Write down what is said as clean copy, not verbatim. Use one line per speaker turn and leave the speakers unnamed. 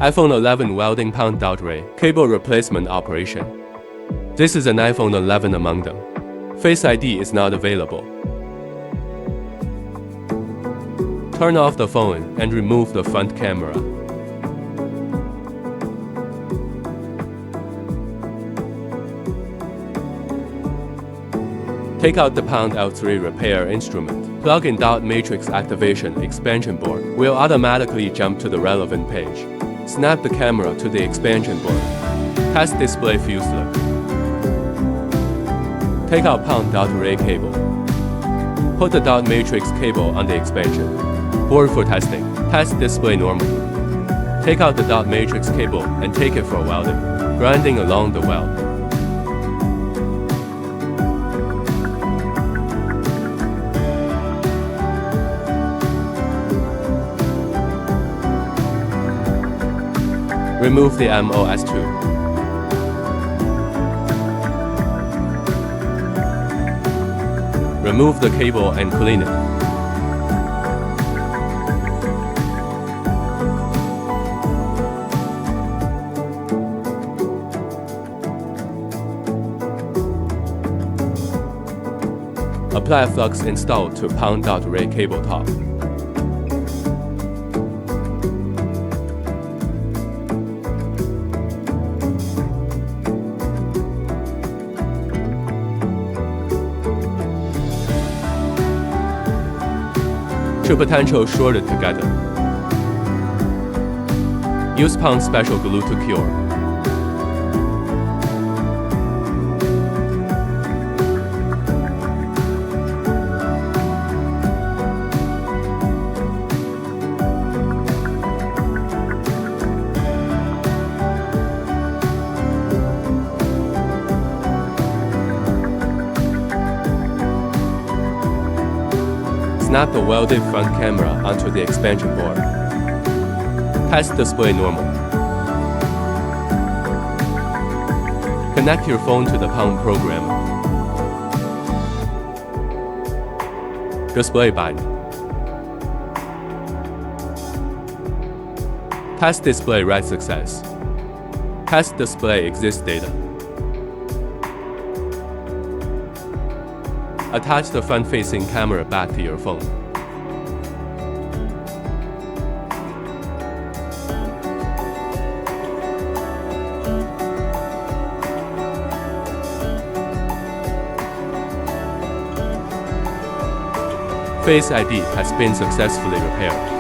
iPhone 11 welding pound.ray cable replacement operation. This is an iPhone 11 among them. Face ID is not available. Turn off the phone and remove the front camera. Take out the Pound L3 repair instrument. Plug in dot matrix activation expansion board will automatically jump to the relevant page. Snap the camera to the expansion board. Test display fuse slip. Take out Pound.Array cable. Put the dot matrix cable on the expansion board for testing. Test display normal. Take out the dot matrix cable and take it for welding. Grinding along the weld. Remove the MOS tube. Remove the cable and clean it. Apply flux install to Pound.Array cable top. Two potentials shorted together. Use Pound special glue to cure. Snap the welded front camera onto the expansion board. Test display normal. Connect your phone to the Pound program. Display bind. Test display write success. Test display exist data. Attach the front-facing camera back to your phone. Face ID has been successfully repaired.